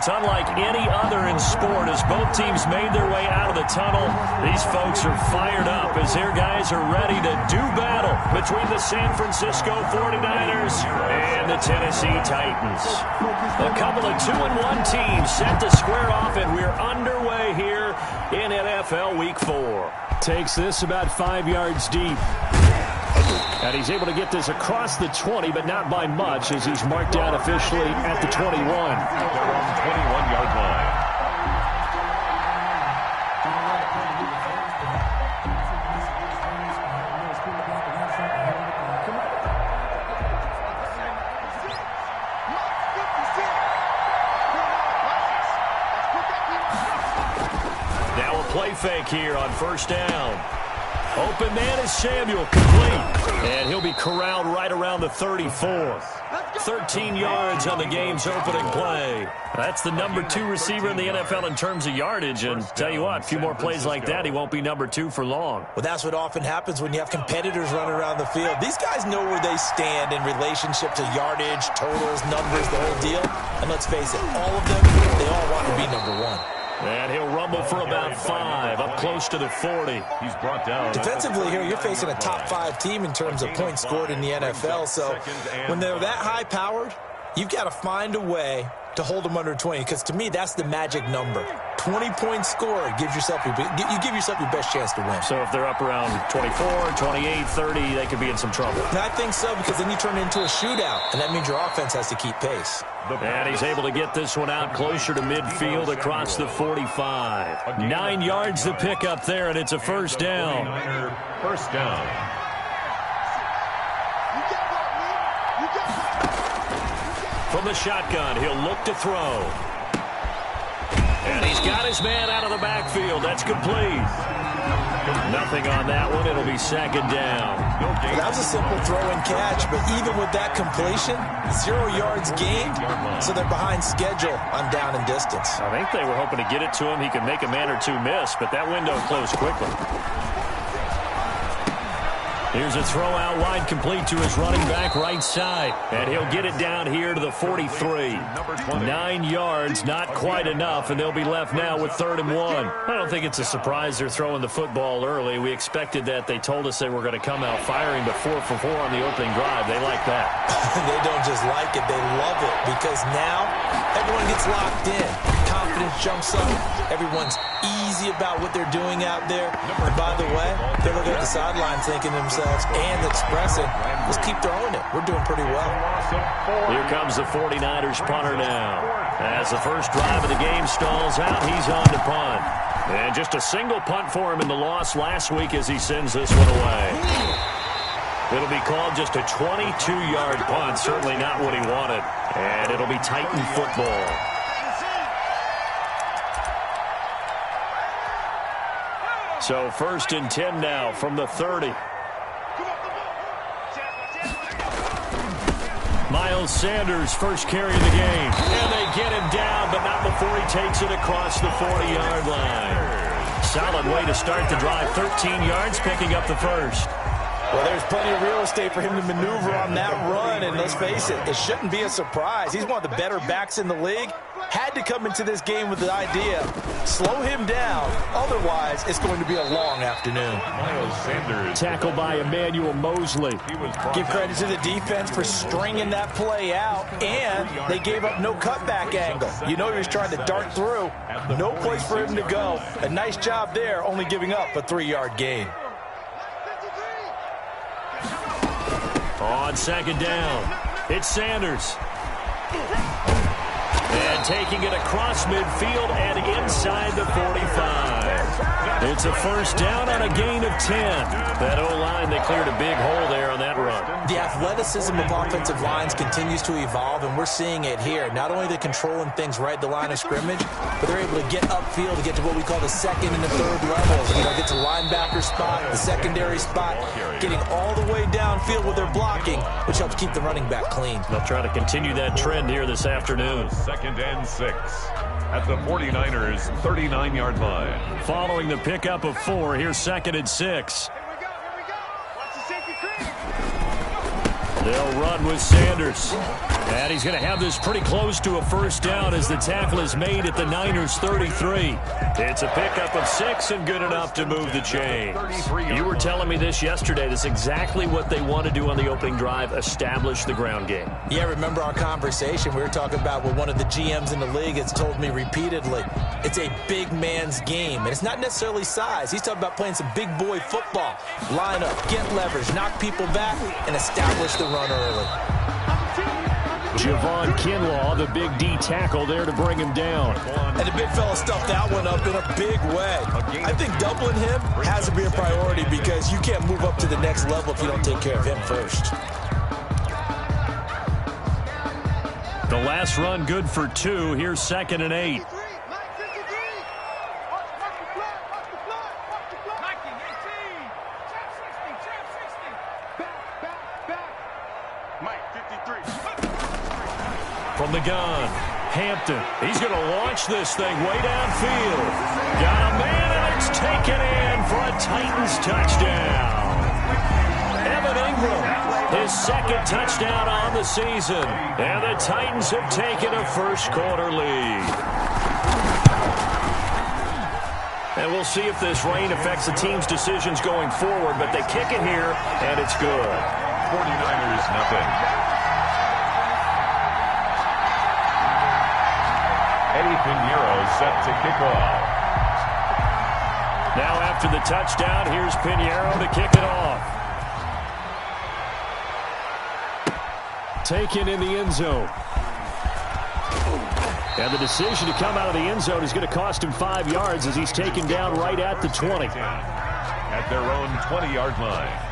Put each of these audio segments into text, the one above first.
It's unlike any other in sport as both teams made their way out of the tunnel. These folks are fired up as their guys are ready to do battle between the San Francisco 49ers and the Tennessee Titans. A couple of 2-1 teams set to square off, and we're underway here in NFL Week 4. Takes this about 5 yards deep. And he's able to get this across the 20, but not by much, as he's marked down officially at the 21. They're on the 21-yard line. Now a play fake here on first down. Open man is Samuel, complete. And he'll be corralled right around the 34. 13 yards on the game's opening play. That's the number 2 receiver in the NFL in terms of yardage. And tell you what, a few more plays like that, he won't be number 2 for long. Well, that's what often happens when you have competitors running around the field. These guys know where they stand in relationship to yardage, totals, numbers, the whole deal. And let's face it, all of them, they all want to be number 1. And he'll rumble for about 5, up close to the 40. He's brought down. Defensively here, you're facing a top 5 team in terms of points scored in the NFL. So when they're that high-powered, you've got to find a way to hold them under 20. Because to me, that's the magic number. 20 points scored gives yourself you give yourself your best chance to win. So if they're up around 24, 28, 30, they could be in some trouble. And I think so, because then you turn it into a shootout, and that means your offense has to keep pace. And he's able to get this one out closer to midfield across the 45. 9 yards to pick up there, and it's a first down. First down. From the shotgun, he'll look to throw. And he's got his man out of the backfield. That's complete. Nothing on that one. It'll be second down. That was a simple throw and catch, but even with that completion, 0 yards gained, so they're behind schedule on down and distance. I think they were hoping to get it to him. He could make a man or two miss, but that window closed quickly. Here's a throw out wide, complete to his running back right side. And he'll get it down here to the 43. 9 yards, not quite enough, and they'll be left now with 3rd and 1. I don't think it's a surprise they're throwing the football early. We expected that. They told us they were going to come out firing, but 4 for 4 on the opening drive. They like that. They don't just like it, they love it, because now everyone gets locked in. Confidence jumps up. Everyone's easy about what they're doing out there. And by the way, they're looking at the sideline thinking to themselves and expressing, let's keep throwing it. We're doing pretty well. Here comes the 49ers punter now. As the first drive of the game stalls out, he's on to punt. And just a single punt for him in the loss last week as he sends this one away. It'll be called just a 22-yard punt. Certainly not what he wanted. And it'll be Titan football. So 1st and 10 now from the 30. Miles Sanders, first carry of the game. And they get him down, but not before he takes it across the 40-yard line. Solid way to start the drive. 13 yards, picking up the first. Well, there's plenty of real estate for him to maneuver on that run, and let's face it shouldn't be a surprise. He's one of the better backs in the league. Had to come into this game with the idea, slow him down, otherwise it's going to be a long afternoon. Miles Sanders. Tackled by Emmanuel Mosley. Give credit to the defense for stringing that play out, and they gave up no cutback angle. You know he was trying to dart through. No place for him to go. A nice job there, only giving up a 3-yard gain. On second down, it's Sanders. And taking it across midfield and inside the 45. It's a first down on a gain of 10. That O-line, they cleared a big hole there on that run. The athleticism of offensive lines continues to evolve, and we're seeing it here. Not only are they controlling things right at the line of scrimmage, but they're able to get upfield to get to what we call the 2nd and the 3rd levels. You know, get to linebacker spot, the secondary spot, getting all the way downfield with their blocking, which helps keep the running back clean. They'll try to continue that trend here this afternoon. 2nd and 6 at the 49ers 39-yard line. Following the pickup of 4, here's 2nd and 6. They'll run with Sanders. And he's going to have this pretty close to a first down as the tackle is made at the Niners' 33. It's a pickup of 6 and good enough to move the chains. You were telling me this yesterday. That's exactly what they want to do on the opening drive, establish the ground game. Yeah, remember our conversation? We were talking about what one of the GMs in the league has told me repeatedly. It's a big man's game, and it's not necessarily size. He's talking about playing some big boy football. Line up, get leverage, knock people back, and establish the run early. Javon Kinlaw, the big D tackle there to bring him down. And the big fella stuffed that one up in a big way. I think doubling him has to be a priority because you can't move up to the next level if you don't take care of him first. The last run good for 2. Here's 2nd and 8. From the gun, Hampton. He's going to launch this thing way downfield. Got a man, and it's taken in for a Titans touchdown. Evan Ingram, his 2nd touchdown on the season. And the Titans have taken a first-quarter lead. And we'll see if this rain affects the team's decisions going forward, but they kick it here, and it's good. 49ers, nothing. Eddie Pinheiro set to kick off. Now after the touchdown, here's Pinheiro to kick it off. Taken in the end zone. And the decision to come out of the end zone is going to cost him 5 yards as he's taken down right at the 20. At their own 20-yard line.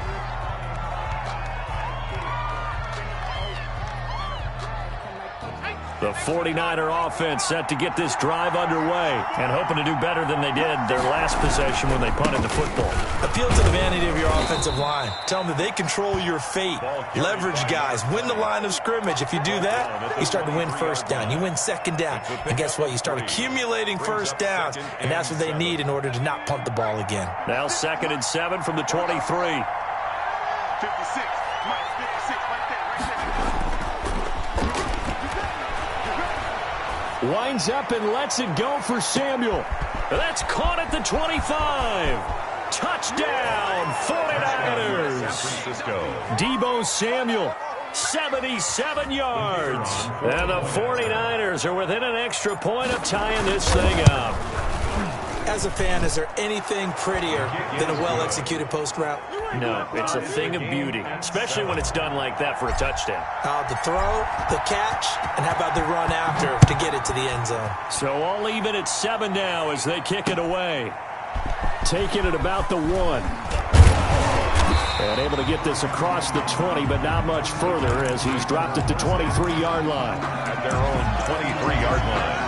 The 49er offense set to get this drive underway and hoping to do better than they did their last possession when they punted the football. Appeal to the vanity of your offensive line. Tell them that they control your fate. Leverage guys. Win the line of scrimmage. If you do that, you start to win first down. You win second down. And guess what? You start accumulating first downs. And that's what they need in order to not punt the ball again. Now 2nd and 7 from the 23. 56. Mike, 56 right there. Winds up and lets it go for Samuel. That's caught at the 25. Touchdown, 49ers. San Francisco. Deebo Samuel, 77 yards. And the 49ers are within an extra point of tying this thing up. As a fan, is there anything prettier than a well-executed post route? No, it's a thing of beauty, especially when it's done like that for a touchdown. The throw, the catch, and how about the run after to get it to the end zone? So all even at 7 now as they kick it away. Taking it about the 1. And able to get this across the 20, but not much further as he's dropped it to 23-yard line. At their own 23-yard line.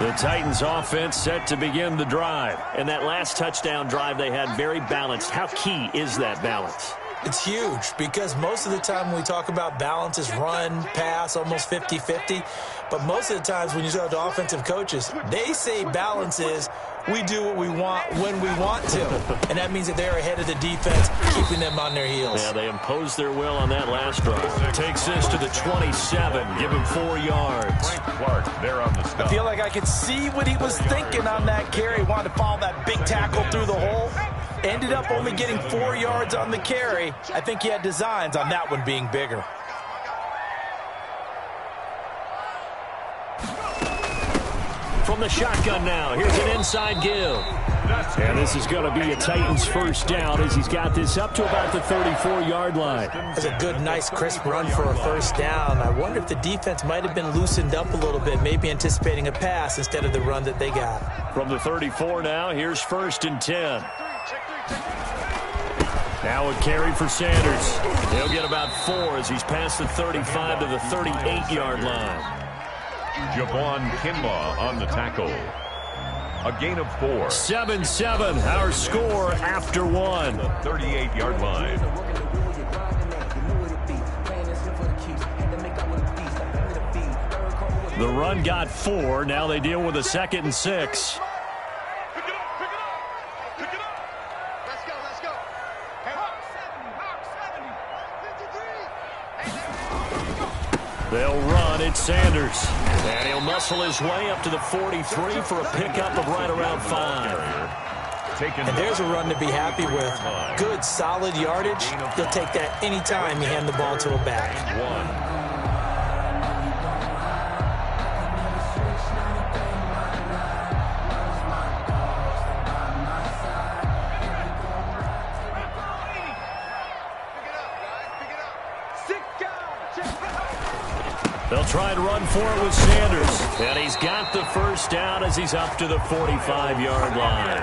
The Titans offense set to begin the drive. And that last touchdown drive they had very balanced. How key is that balance? It's huge because most of the time when we talk about balance is run, pass, almost 50-50. But most of the times when you talk to offensive coaches, they say balance is we do what we want when we want to. And that means that they're ahead of the defense, keeping them on their heels. Yeah, they imposed their will on that last drive. Takes this to the 27, give him 4 yards. Frank Clark there on the stop. I feel like I could see what he was thinking on that carry. Wanted to follow that big tackle through the hole. Ended up only getting 4 yards on the carry. I think he had designs on that one being bigger. From the shotgun now, here's an inside give. And this is going to be a Titans first down as he's got this up to about the 34-yard line. That's a good, nice, crisp run for a first down. I wonder if the defense might have been loosened up a little bit, maybe anticipating a pass instead of the run that they got. From the 34 now, here's 1st and 10. Now a carry for Sanders. He'll get about 4 as he's past the 35 to the 38-yard line. Javon Kinlaw on the tackle. A gain of 4. 7-7, our score after 1. 38-yard line. The run got 4. Now they deal with a 2nd and 6. They'll run. It's Sanders. And he'll muscle his way up to the 43 for a pickup of right around 5. And there's a run to be happy with. Good, solid yardage. He'll take that anytime you hand the ball to a back. They'll try and run for it with Sanders. And he's got the first down as he's up to the 45-yard line.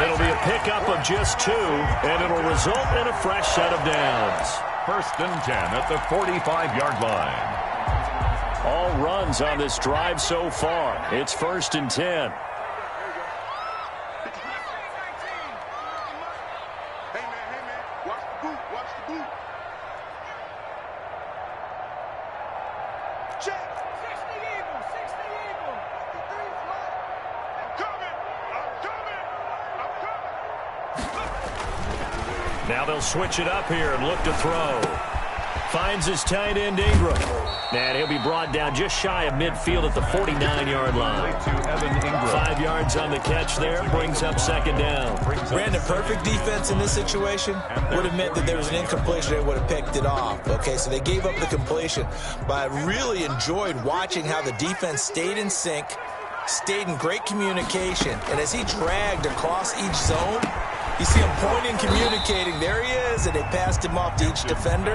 It'll be a pickup of just 2, and it'll result in a fresh set of downs. 1st and 10 at the 45-yard line. All runs on this drive so far. It's 1st and 10. Now they'll switch it up here and look to throw. Finds his tight end, Ingram. And he'll be brought down just shy of midfield at the 49-yard line. 5 yards on the catch there. Brings up 2nd down. Brandon, perfect defense in this situation would have meant that there was an incompletion. They would have picked it off. Okay, so they gave up the completion. But I really enjoyed watching how the defense stayed in sync, stayed in great communication. And as he dragged across each zone, you see him pointing, communicating. There he is, and they passed him off to each defender.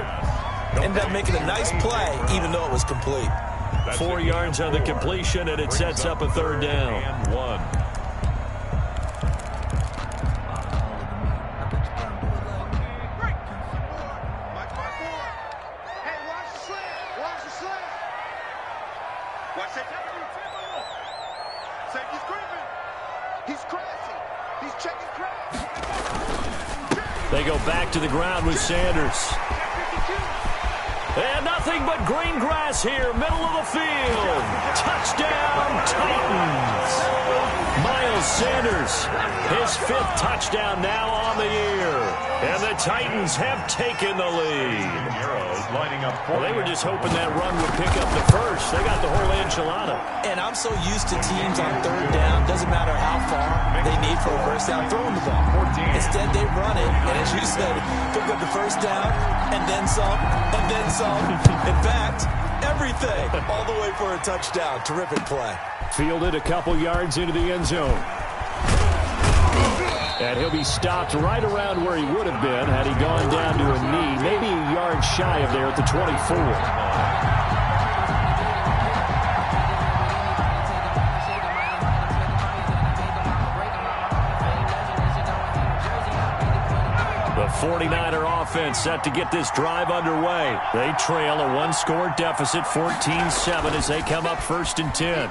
Ended up making a nice play, even though it was complete. 4 yards on the completion, and it sets up a 3rd down. And 1. They go back to the ground with Sanders. And nothing but green grass here, middle of the field. Touchdown, Titans. Miles Sanders, his 5th touchdown now on the year. And the Titans have taken the lead. Well, they were just hoping that run would pick up the first. They got the whole enchilada. And I'm so used to teams on 3rd down, doesn't matter how far they need for a first down, throwing the ball. Instead, they run it, and as you said, pick up the first down, and then some, and then some. In fact, everything, all the way for a touchdown. Terrific play. Fielded a couple yards into the end zone. And he'll be stopped right around where he would have been had he gone down to a knee, maybe a yard shy of there at the 24. The 49er offense set to get this drive underway. They trail a 1-score deficit, 14-7, as they come up 1st and 10.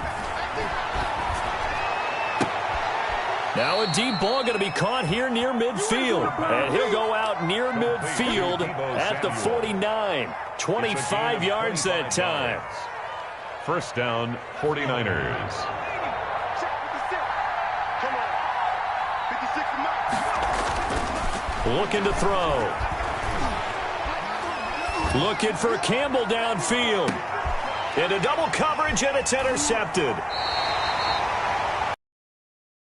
Now a deep ball going to be caught here near midfield. And he'll go out near midfield at the 49. 25 yards that time. 1st down, 49ers. Looking to throw. Looking for Campbell downfield. Into double coverage, and it's intercepted.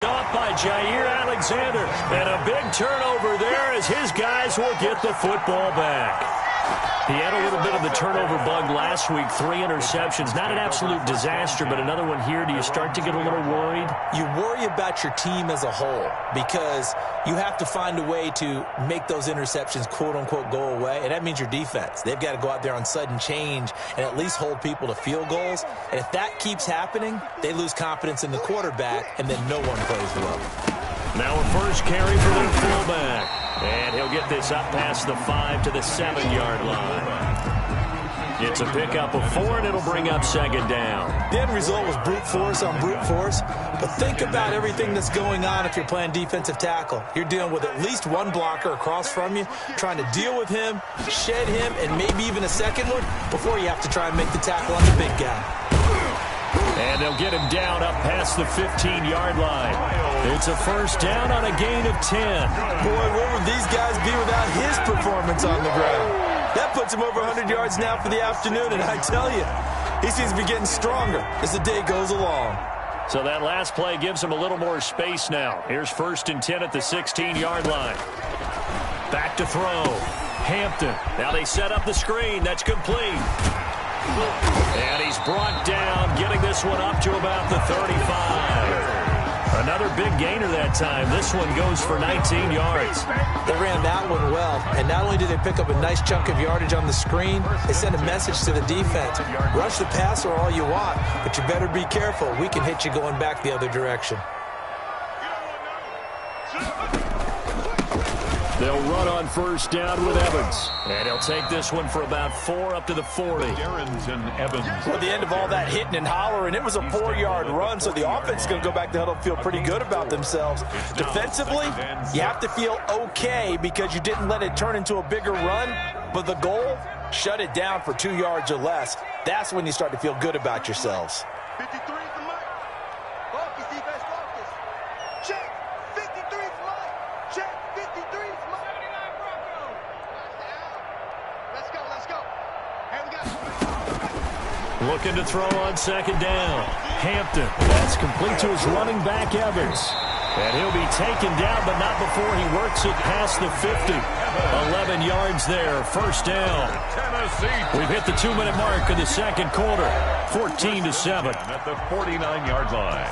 Off by Jair Alexander. And a big turnover there as his guys will get the football back. He had a little bit of the turnover bug last week, 3 interceptions. Not an absolute disaster, but another one here. Do you start to get a little worried? You worry about your team as a whole because you have to find a way to make those interceptions, quote-unquote, go away, and that means your defense. They've got to go out there on sudden change and at least hold people to field goals. And if that keeps happening, they lose confidence in the quarterback, and then no one plays well. Now a first carry for their fullback. And he'll get this up past the 5 to the 7-yard line. It's a pickup of 4, and it'll bring up 2nd down. The end result was brute force on brute force. But think about everything that's going on if you're playing defensive tackle. You're dealing with at least one blocker across from you, trying to deal with him, shed him, and maybe even a second one before you have to try and make the tackle on the big guy. And they'll get him down up past the 15-yard line. It's a first down on a gain of 10. Boy, where would these guys be without his performance on the ground? That puts him over 100 yards now for the afternoon, and I tell you, he seems to be getting stronger as the day goes along. So that last play gives him a little more space now. Here's 1st and 10 at the 16-yard line. Back to throw. Hampton. Now they set up the screen. That's complete. And he's brought down, getting this one up to about the 35. Another big gainer that time. This one goes for 19 yards. They ran that one well, and not only did they pick up a nice chunk of yardage on the screen, they sent a message to the defense. Rush the passer all you want, but you better be careful. We can hit you going back the other direction. They'll run on 1st down with Evans. And he'll take this one for about 4 up to the 40. Darrington Evans. Well, at the end of all that hitting and hollering, it was a 4-yard run, so the offense is going to go back to huddle and feel pretty good about themselves. Defensively, you have to feel okay because you didn't let it turn into a bigger run, but the goal, shut it down for 2 yards or less. That's when you start to feel good about yourselves. 53 is the mark. Focus, defense, focus. Check. 53 is Mike. Check. 53 is Mike. 79 Broncos. Let's go. Here we go. Looking to throw on 2nd down. Hampton. That's complete to his running back, Evans. And he'll be taken down, but not before he works it past the 50. 11 yards there, 1st down. We've hit the 2-minute mark of the 2nd quarter. 14-7. At the 49-yard line.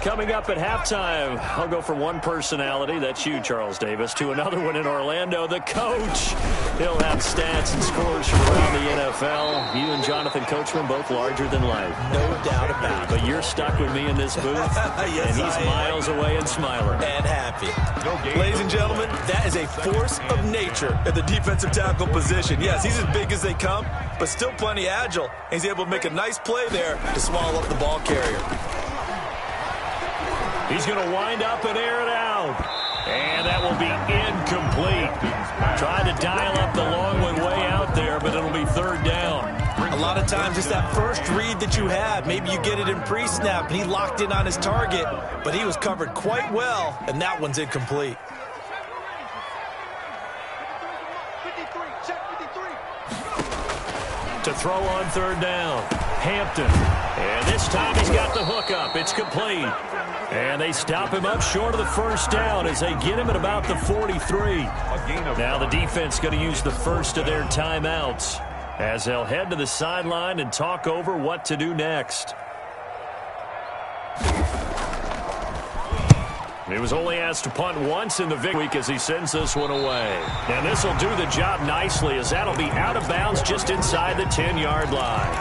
Coming up at halftime, I'll go from one personality, that's you, Charles Davis, to another one in Orlando, the coach. He'll have stats and scores from around the NFL. You and Jonathan Coachman, both larger than life. No doubt about it. But you're stuck with me in this booth, Yes, and he's miles away and smiling. And happy. Ladies and gentlemen, that is a force of nature at the defensive tackle position. Yes, he's as big as they come, but still plenty agile. He's able to make a nice play there to swallow up the ball carrier. He's going to wind up and air it out. And that will be incomplete. Trying to dial up the long one way out there, but it'll be 3rd down. A lot of times it's that first read that you have. Maybe you get it in pre-snap, and he locked in on his target, but he was covered quite well, and that one's incomplete. 53. Check 53. To throw on 3rd down. Hampton. And this time he's got the hook up. It's complete. And they stop him up short of the 1st down as they get him at about the 43. Now the defense going to use the first of their timeouts as they'll head to the sideline and talk over what to do next. He was only asked to punt once in the week as he sends this one away. And this will do the job nicely as that'll be out of bounds just inside the 10-yard line.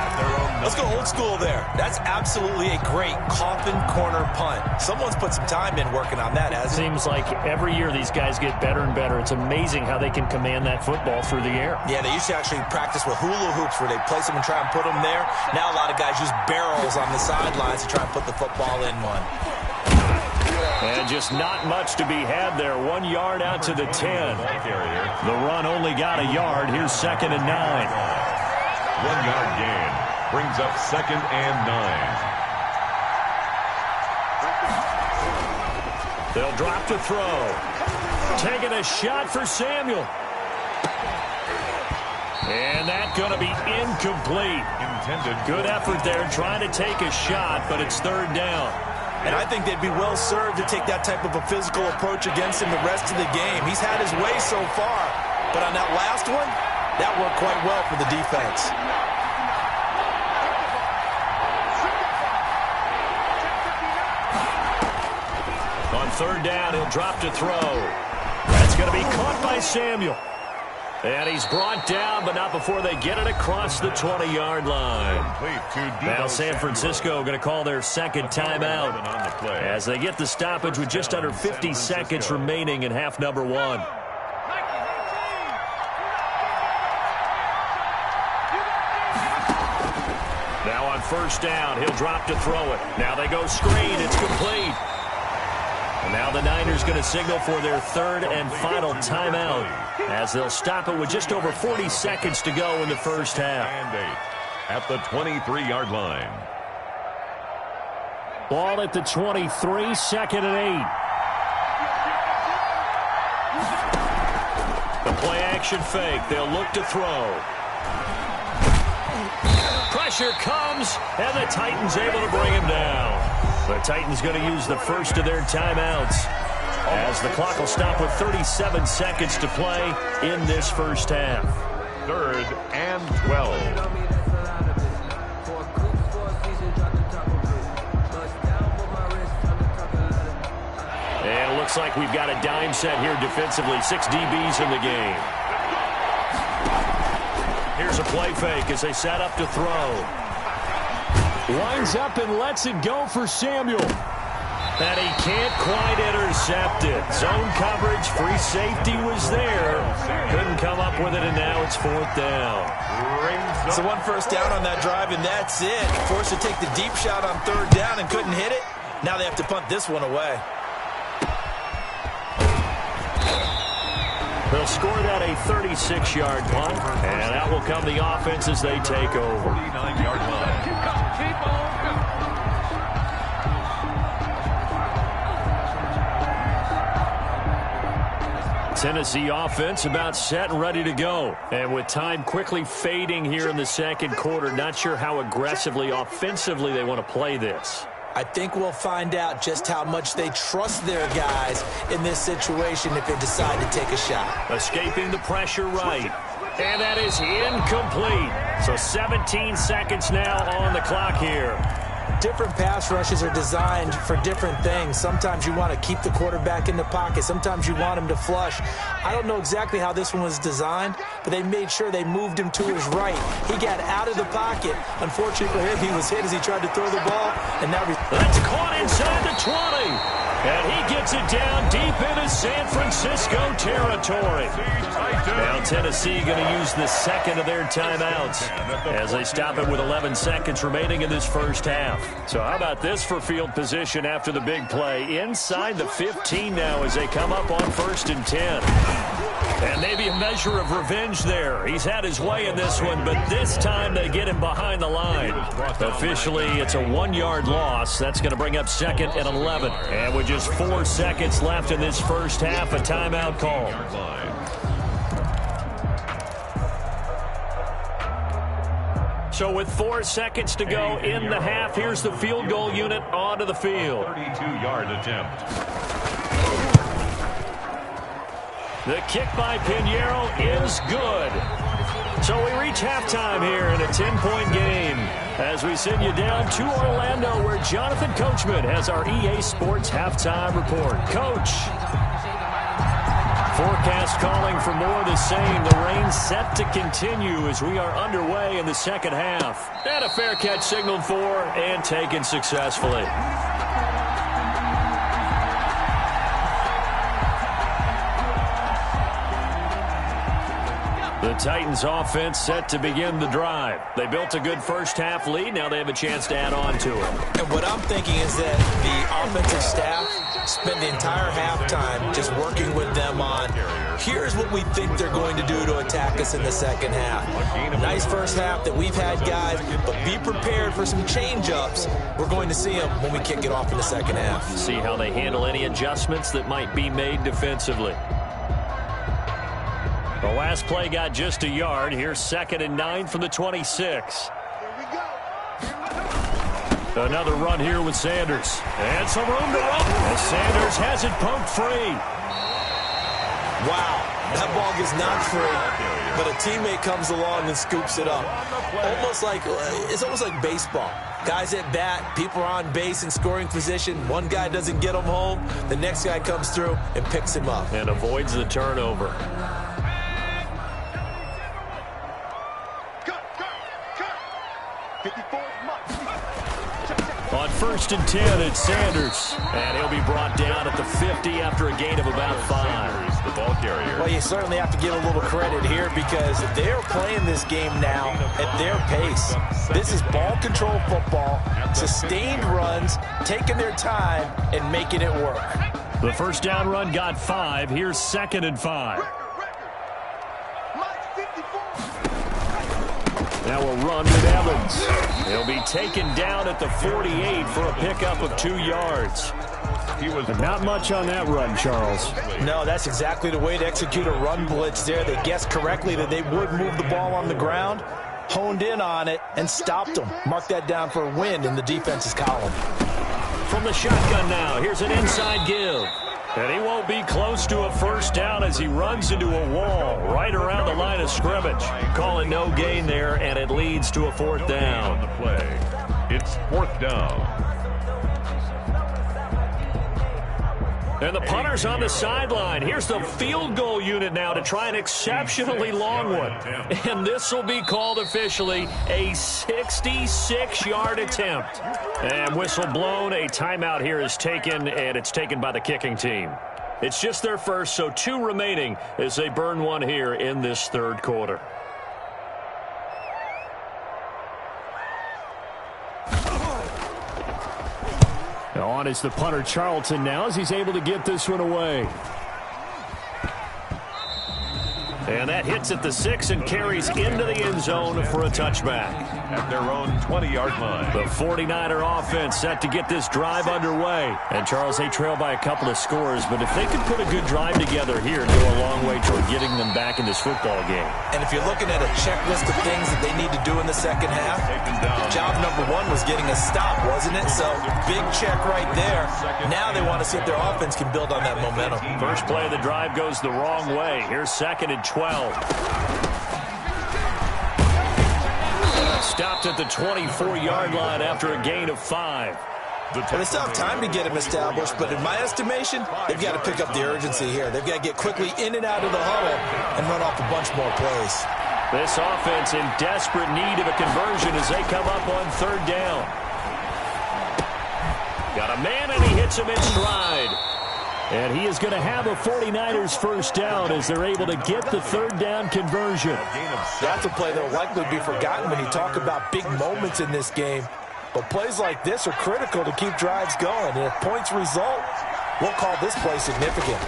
Let's go old school there. That's absolutely a great coffin corner punt. Someone's put some time in working on that, hasn't it? Seems like every year these guys get better and better. It's amazing how they can command that football through the air. Yeah, they used to actually practice with hula hoops where they place them and try and put them there. Now a lot of guys use barrels on the sidelines to try and put the football in one. And just not much to be had there. 1 yard out to the 10. The run only got a yard. Here's 2nd and 9. 1-yard gain brings up 2nd and 9. They'll drop to throw. Taking a shot for Samuel. And that's going to be incomplete. Good effort there trying to take a shot, but it's 3rd down. And I think they'd be well served to take that type of a physical approach against him the rest of the game. He's had his way so far, but on that last one, that worked quite well for the defense. On 3rd down, he'll drop to throw. That's going to be caught by Samuel. And he's brought down, but not before they get it across the 20-yard line. Now San Francisco going to call their 2nd timeout as they get the stoppage with just under 50 seconds remaining in half number 1. Now on 1st down, he'll drop to throw it. Now they go screen. It's complete. And now the Niners going to signal for their 3rd and final timeout as they'll stop it with just over 40 seconds to go in the first half. at the 23-yard line. Ball at the 23, 2nd and 8. The play action fake. They'll look to throw. Pressure comes, and the Titans able to bring him down. The Titans going to use the first of their timeouts as the clock will stop with 37 seconds to play in this first half. 3rd and 12. And it looks like we've got a dime set here defensively. 6 DBs in the game. Here's a play fake as they set up to throw. Winds up and lets it go for Samuel. And he can't quite intercept it. Zone coverage, free safety was there. Couldn't come up with it, and now it's 4th down. So 1 first down on that drive, and that's it. Forced to take the deep shot on 3rd down and couldn't hit it. Now they have to punt this one away. They'll score that a 36-yard punt, and out will come the offense as they take over. 49-yard line. Tennessee offense about set and ready to go. And with time quickly fading here in the 2nd quarter, not sure how aggressively, offensively they want to play this. I think we'll find out just how much they trust their guys in this situation if they decide to take a shot. Escaping the pressure right. And that is incomplete. So 17 seconds now on the clock here. Different pass rushes are designed for different things. Sometimes you want to keep the quarterback in the pocket. Sometimes you want him to flush. I don't know exactly how this one was designed, but they made sure they moved him to his right. He got out of the pocket. Unfortunately for him, he was hit as he tried to throw the ball. And now that's caught inside the 20. And he gets it down deep into San Francisco territory. Now Tennessee going to use the 2nd of their timeouts as they stop it with 11 seconds remaining in this first half. So how about this for field position after the big play? Inside the 15 now as they come up on 1st and 10. And maybe a measure of revenge there. He's had his way in this one, but this time they get him behind the line. Officially, it's a 1-yard loss. That's going to bring up 2nd and 11. And with just 4 seconds left in this first half, a timeout call. So with 4 seconds to go in the half, here's the field goal unit onto the field. 32-yard attempt. The kick by Pinheiro is good. So we reach halftime here in a 10-point game as we send you down to Orlando where Jonathan Coachman has our EA Sports halftime report. Coach. Forecast calling for more of the same. The rain set to continue as we are underway in the 2nd half. And a fair catch signaled for and taken successfully. The Titans offense set to begin the drive. They built a good first half lead. Now they have a chance to add on to it. And what I'm thinking is that the offensive staff spent the entire halftime just working with them on, here's what we think they're going to do to attack us in the 2nd half. Nice first half that we've had, guys, but be prepared for some change-ups. We're going to see them when we kick it off in the 2nd half. See how they handle any adjustments that might be made defensively. The last play got just a yard. Here's 2nd and 9 from the 26. Another run here with Sanders. And some room to run. And Sanders has it poked free. Wow, that ball gets knocked free, but a teammate comes along and scoops it up. It's almost like baseball. Guys at bat, people are on base in scoring position. One guy doesn't get him home. The next guy comes through and picks him up. And avoids the turnover. On 1st and 10, it's Sanders. And he'll be brought down at the 50 after a gain of about 5. The ball carrier. Well, you certainly have to give a little credit here because they're playing this game now at their pace. This is ball control football, sustained runs, taking their time, and making it work. The first down run got 5. Here's 2nd and 5. Now a run with Evans. He'll be taken down at the 48 for a pickup of 2 yards. Not much on that run, Charles. No, that's exactly the way to execute a run blitz there. They guessed correctly that they would move the ball on the ground, honed in on it, and stopped them. Mark that down for a win in the defense's column. From the shotgun now, here's an inside give. And he won't be close to a first down as he runs into a wall right around the line of scrimmage. Calling no gain there, and it leads to a 4th down. On the play, it's 4th down. And the punter's on the sideline. Here's the field goal unit now to try an exceptionally long one. And this will be called officially a 66-yard attempt. And whistle blown. A timeout here is taken, and it's taken by the kicking team. It's just their first, so 2 remaining as they burn one here in this 3rd quarter. On is the punter, Charlton, now as he's able to get this one away. And that hits at the 6 and carries into the end zone for a touchback. At their own 20-yard line. The 49er offense set to get this drive underway. And, Charles, they trail by a couple of scores, but if they could put a good drive together here, go a long way toward getting them back in this football game. And if you're looking at a checklist of things that they need to do in the second half, job number 1 was getting a stop, wasn't it? So, big check right there. Now they want to see if their offense can build on that momentum. First play of the drive goes the wrong way. Here's 2nd and 12. Stopped at the 24-yard line after a gain of 5. They still have time to get him established, but in my estimation, they've got to pick up the urgency here. They've got to get quickly in and out of the huddle and run off a bunch more plays. This offense in desperate need of a conversion as they come up on 3rd down. Got a man, and he hits him in stride. And he is going to have a 49ers first down as they're able to get the 3rd down conversion. That's a play that will likely be forgotten when you talk about big moments in this game. But plays like this are critical to keep drives going. And if points result, we'll call this play significant.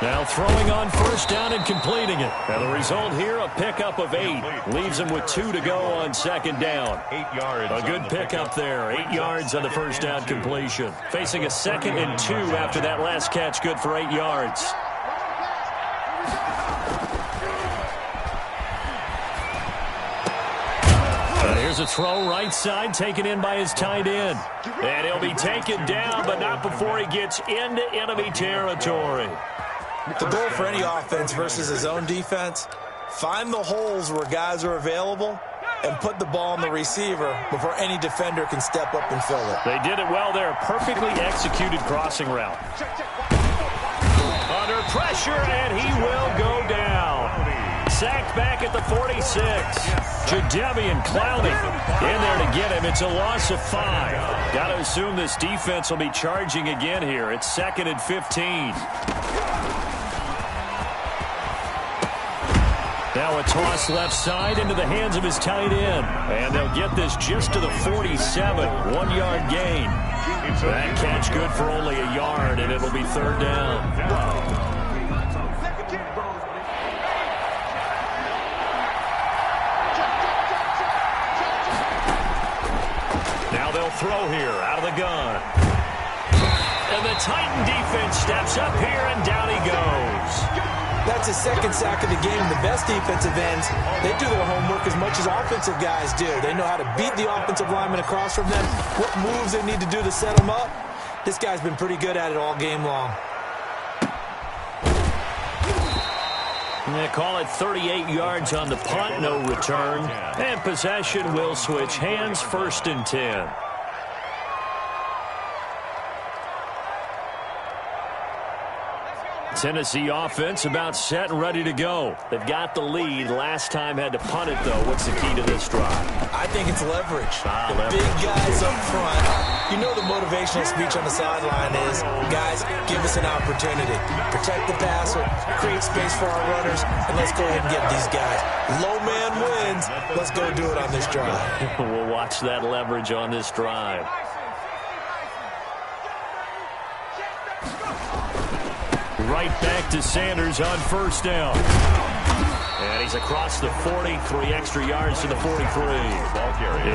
Now throwing on first down and completing it. And the result here, a pickup of 8. Leaves him with 2 to go on 2nd down. 8 yards. A good pickup there. 8 yards on the first down completion. Facing a 2nd and 2 after that last catch, good for 8 yards. Here's a throw right side, taken in by his tight end. And he'll be taken down, but not before he gets into enemy territory. The goal for any offense versus his own defense, find the holes where guys are available and put the ball on the receiver before any defender can step up and fill it. They did it well there. Perfectly executed crossing route. Under pressure, and he will go down. Sacked back at the 46. Jadeveon Clowney in there to get him. It's a loss of 5. Got to assume this defense will be charging again here. It's 2nd and 15. Now a toss left side into the hands of his tight end. And they'll get this just to the 47. 1-yard gain. That catch good for only a yard, and it'll be 3rd down. Now they'll throw here out of the gun. And the Titan defense steps up here, and down he goes. That's his 2nd sack of the game. The best defensive ends, they do their homework as much as offensive guys do. They know how to beat the offensive lineman across from them, what moves they need to do to set them up. This guy's been pretty good at it all game long. And they call it 38 yards on the punt, no return. And possession will switch hands, 1st and 10. Tennessee offense about set and ready to go. They've got the lead. Last time had to punt it, though. What's the key to this drive? I think it's leverage. The big guys up front. You know the motivational speech on the sideline is, guys, give us an opportunity. Protect the passer, create space for our runners, and let's go ahead and get these guys. Low man wins. Let's go do it on this drive. We'll watch that leverage on this drive. Right back to Sanders on first down. And he's across the 40, 3 extra yards to the 43.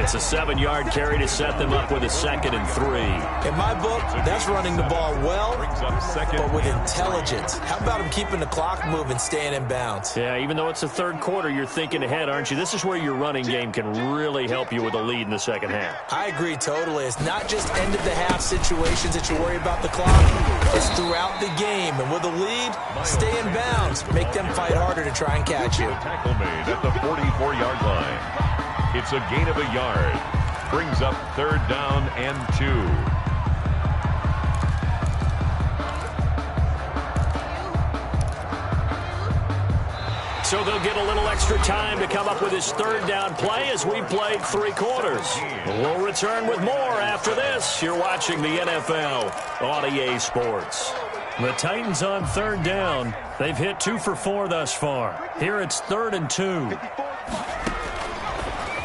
It's a 7-yard carry to set them up with a 2nd and 3. In my book, that's running the ball well, but with intelligence. How about him keeping the clock moving, staying in bounds? Yeah, even though it's the third quarter, you're thinking ahead, aren't you? This is where your running game can really help you with a lead in the second half. I agree totally. It's not just end-of-the-half situations that you worry about the clock. It's throughout the game. And with a lead, stay in bounds. Make them fight harder to try and catch you. Tackle made at the 44-yard line. It's a gain of a yard. Brings up 3rd down and 2. So they'll get a little extra time to come up with his 3rd down play as we played 3 quarters. We'll return with more after this. You're watching the NFL on EA Sports. The Titans on 3rd down. They've hit 2 for 4 thus far. Here it's 3rd and 2.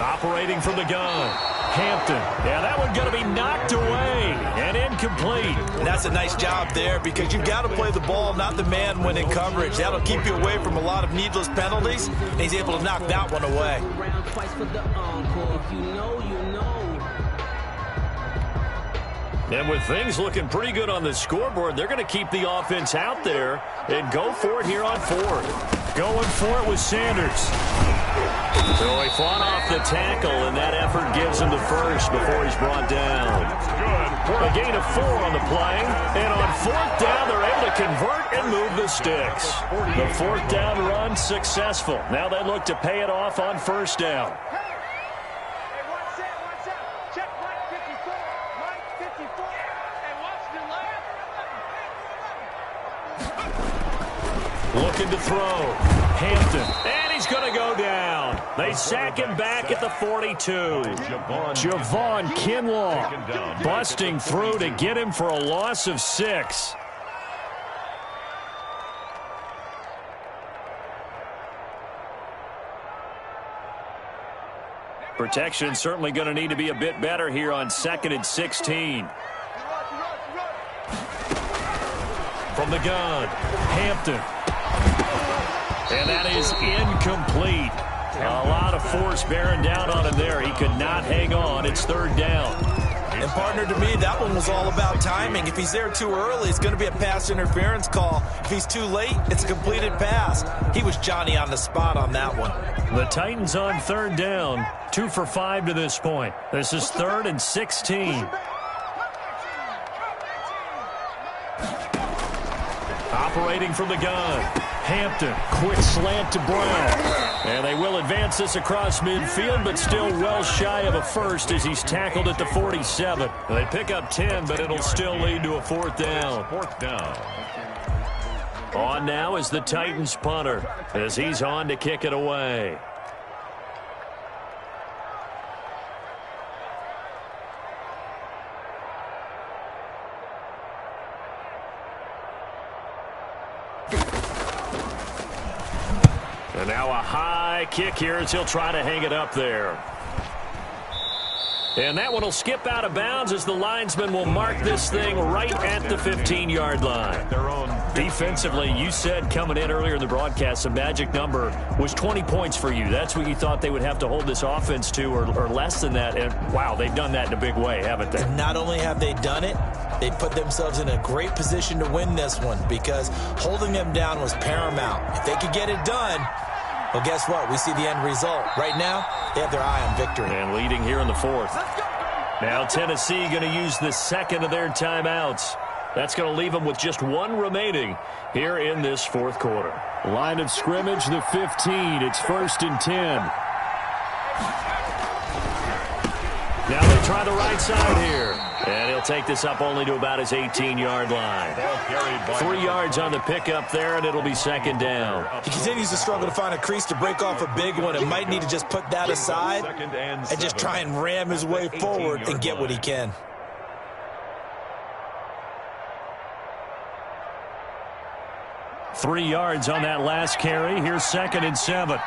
Operating from the gun. Hampton. Yeah, that one going to be knocked away and incomplete. And that's a nice job there because you've got to play the ball, not the man when in coverage. That'll keep you away from a lot of needless penalties, and he's able to knock that one away. And with things looking pretty good on the scoreboard, they're going to keep the offense out there and go for it here on 4th. Going for it with Sanders. So he fought off the tackle, and that effort gives him the first before he's brought down. A gain of 4 on the play. And on 4th down, they're able to convert and move the sticks. The 4th down run successful. Now they look to pay it off on 1st down. Looking to throw. Hampton. And he's going to go down. They sack him back at the 42. Javon Kinlaw busting through to get him for a loss of 6. Protection certainly going to need to be a bit better here on 2nd and 16. From the gun, Hampton. And that is incomplete. A lot of force bearing down on him there. He could not hang on. It's 3rd down. And, partner, to me, that one was all about timing. If he's there too early, it's going to be a pass interference call. If he's too late, it's a completed pass. He was Johnny on the spot on that one. The Titans on 3rd down. 2 for 5 to this point. This is 3rd and 16. Operating from the gun. Hampton, quick slant to Brown. And they will advance this across midfield, but still well shy of a first as he's tackled at the 47. They pick up 10, but it'll still lead to a 4th down. 4th down. On now is the Titans punter as he's on to kick it away. And now a high kick here as he'll try to hang it up there. And that one will skip out of bounds as the linesman will mark this thing right at the 15-yard line. Defensively, you said coming in earlier in the broadcast, the magic number was 20 points for you. That's what you thought they would have to hold this offense to or less than that. And, wow, they've done that in a big way, haven't they? And not only have they done it, they put themselves in a great position to win this one because holding them down was paramount. If they could get it done, well, guess what? We see the end result. Right now, they have their eye on victory. And leading here in the 4th. Now Tennessee going to use the 2nd of their timeouts. That's going to leave them with just 1 remaining here in this 4th quarter. Line of scrimmage, the 15. It's 1st and 10. Now they try the right side here. And he'll take this up only to about his 18-yard line. 3 yards on the pickup there, and it'll be 2nd down. He continues to struggle to find a crease to break off a big one and might need to just put that aside and just try and ram his way forward and get what he can. Three yards on that last carry. Here's 2nd and 7.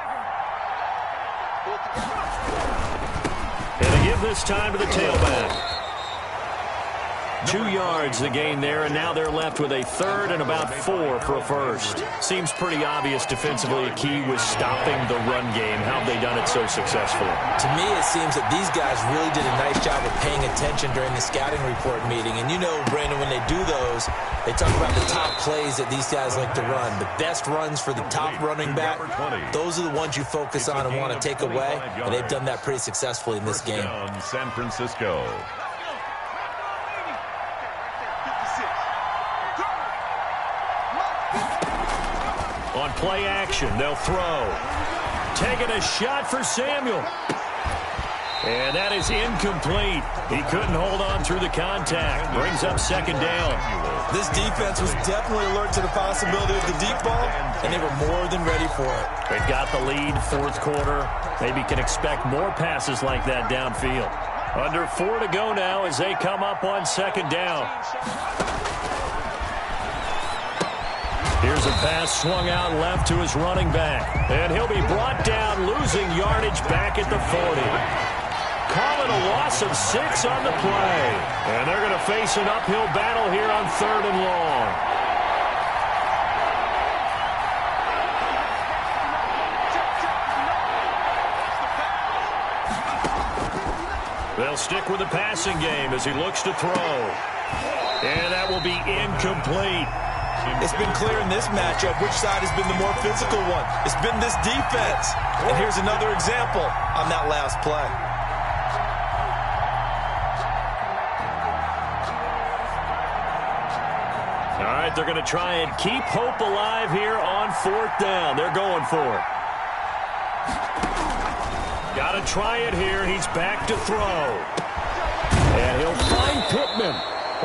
And they give this time to the tailback. 2 yards the gain there, and now they're left with a third and about 4 for a first. Seems pretty obvious defensively a key was stopping the run game. How have they done it so successfully? To me, it seems that these guys really did a nice job of paying attention during the scouting report meeting. And you know, Brandon, when they do those, they talk about the top plays that these guys like to run. The best runs for the top running back, those are the ones you focus on and want to take away. And they've done that pretty successfully in this game. San Francisco. On play action, they'll throw. Taking a shot for Samuel. And that is incomplete. He couldn't hold on through the contact. Brings up second down. This defense was definitely alert to the possibility of the deep ball, and they were more than ready for it. They've got the lead, fourth quarter. Maybe can expect more passes like that downfield. Under 4 to go now as they come up on second down. Here's a pass swung out left to his running back. And he'll be brought down, losing yardage back at the 40. Call it a loss of 6 on the play. And they're going to face an uphill battle here on 3rd and long. They'll stick with the passing game as he looks to throw. And that will be incomplete. It's been clear in this matchup which side has been the more physical one. It's been this defense. And here's another example on that last play. All right, they're going to try and keep hope alive here on 4th down. They're going for it. Got to try it here. He's back to throw. And he'll find Pittman.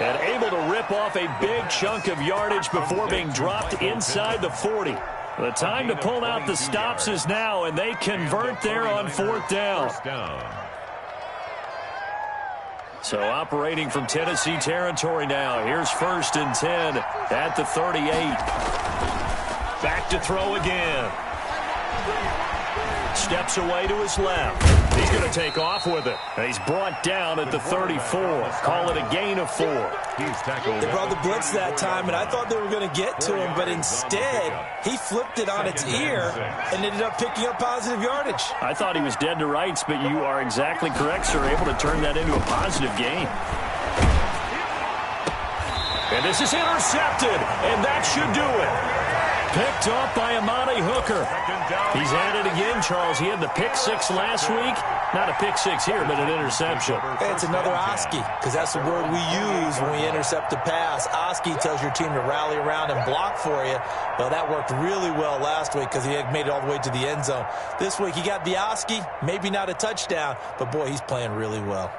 And able to rip off a big chunk of yardage before being dropped inside the 40. The time to pull out the stops is now, and they convert there on 4th down. So operating from Tennessee territory now. Here's 1st and 10 at the 38. Back to throw again. Steps away to his left. He's going to take off with it. And he's brought down at the 34. Call it a gain of 4. They brought the blitz that time, and I thought they were going to get to him, but instead, he flipped it on its ear and ended up picking up positive yardage. I thought he was dead to rights, but you are exactly correct, sir. Able to turn that into a positive gain. And this is intercepted, and that should do it. Picked off by Amani Hooker. He's at it again, Charles. He had the pick 6 last week. Not a pick 6 here, but an interception. Hey, it's another Oski, because that's the word we use when we intercept a pass. Oski tells your team to rally around and block for you. Well, that worked really well last week because he had made it all the way to the end zone. This week, he got the Oski, maybe not a touchdown, but, boy, he's playing really well.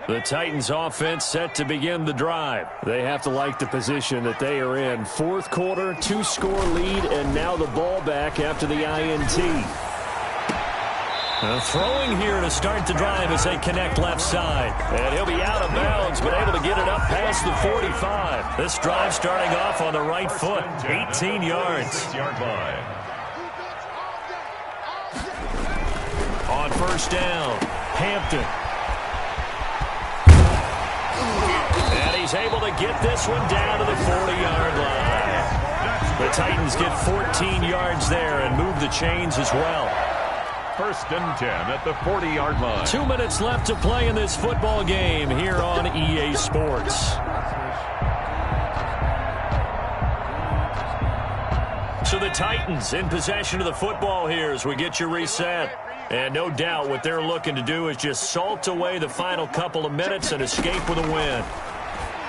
The Titans offense set to begin the drive. They have to like the position that they are in. 4th quarter, 2-score lead, and now the ball back after the INT. Throwing here to start the drive as they connect left side. And he'll be out of bounds, but able to get it up past the 45. This drive starting off on the right foot, 18 yards. On 1st down, Hampton. He's able to get this one down to the 40-yard line. The Titans get 14 yards there and move the chains as well. 1st and 10 at the 40-yard line. 2 minutes left to play in this football game here on EA Sports. So the Titans in possession of the football here as we get you reset. And no doubt what they're looking to do is just salt away the final couple of minutes and escape with a win.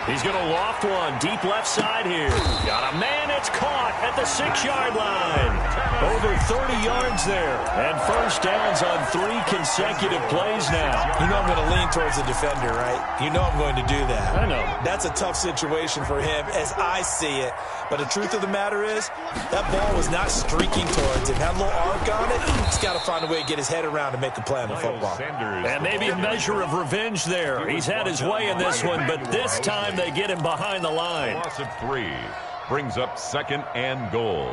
He's going to loft one deep left side here. Got a man. It's caught at the 6-yard line. Over 30 yards there. And 1st downs on 3 consecutive plays now. You know I'm going to lean towards the defender, right? You know I'm going to do that. I know. That's a tough situation for him as I see it. But the truth of the matter is, that ball was not streaking towards him. Had a little arc on it. He's got to find a way to get his head around and make a play on the football. And maybe a measure of revenge there. He's had his way in this one, but this time they get him behind the line. Loss of 3 brings up 2nd and goal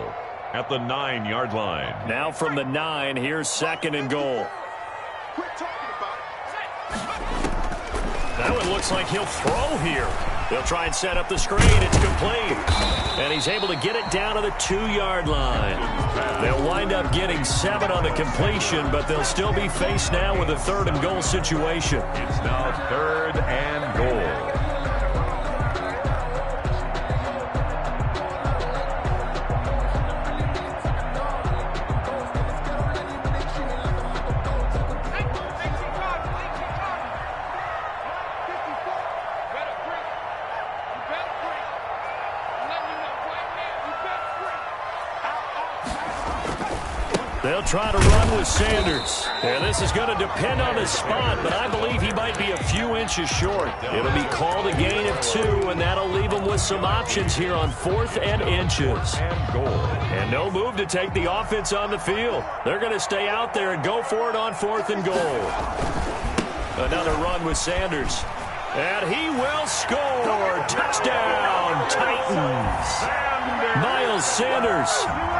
at the 9-yard line. Now from the 9, here's 2nd and goal. That one looks like he'll throw here. They'll try and set up the screen. It's complete. And he's able to get it down to the 2-yard line. They'll wind up getting 7 on the completion, but they'll still be faced now with a 3rd and goal situation. It's now 3rd and goal. They'll try to run with Sanders. And this is going to depend on his spot, but I believe he might be a few inches short. It'll be called a gain of 2, and that'll leave him with some options here on 4th and inches. And no move to take the offense on the field. They're going to stay out there and go for it on 4th and goal. Another run with Sanders. And he will score. Touchdown, Titans. Miles Sanders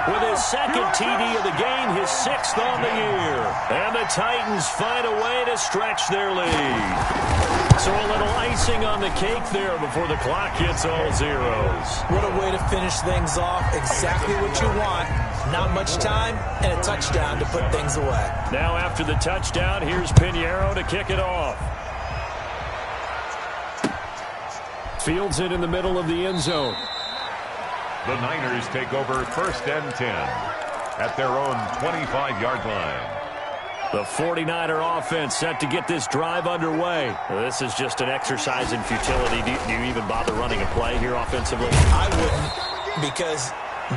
with his 2nd TD of the game, his 6th on the year. And the Titans find a way to stretch their lead. So a little icing on the cake there before the clock hits all zeros. What a way to finish things off. Exactly what you want. Not much time and a touchdown to put things away. Now after the touchdown, here's Pinheiro to kick it off. Fields it in the middle of the end zone. The Niners take over 1st and 10 at their own 25-yard line. The 49er offense set to get this drive underway. This is just an exercise in futility. Do you even bother running a play here offensively? I wouldn't, because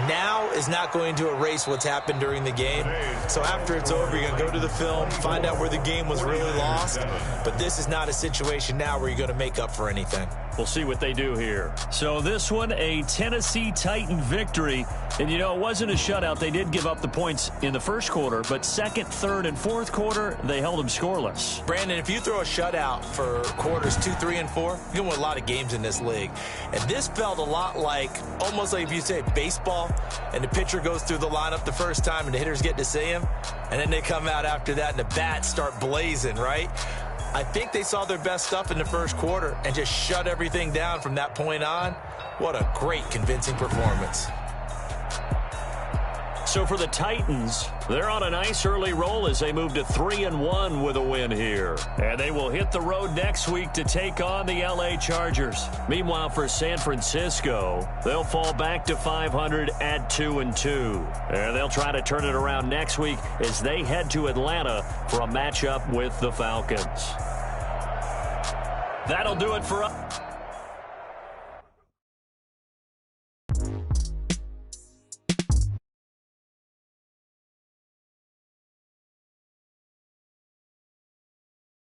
now is not going to erase what's happened during the game. So after it's over, you're going to go to the film, find out where the game was really lost. But this is not a situation now where you're going to make up for anything. We'll see what they do here. So this one, a Tennessee Titan victory. And, you know, it wasn't a shutout. They did give up the points in the first quarter, but 2nd, 3rd, and 4th quarter, they held them scoreless. Brandon, if you throw a shutout for quarters 2, 3, and 4, you're going to win a lot of games in this league. And this felt a lot like, almost like if you say baseball, and the pitcher goes through the lineup the first time and the hitters get to see him, and then they come out after that and the bats start blazing, right? I think they saw their best stuff in the first quarter and just shut everything down from that point on. What a great, convincing performance. So for the Titans, they're on a nice early roll as they move to 3-1 with a win here. And they will hit the road next week to take on the LA Chargers. Meanwhile, for San Francisco, they'll fall back to 500 at 2-2. And they'll try to turn it around next week as they head to Atlanta for a matchup with the Falcons. That'll do it for us.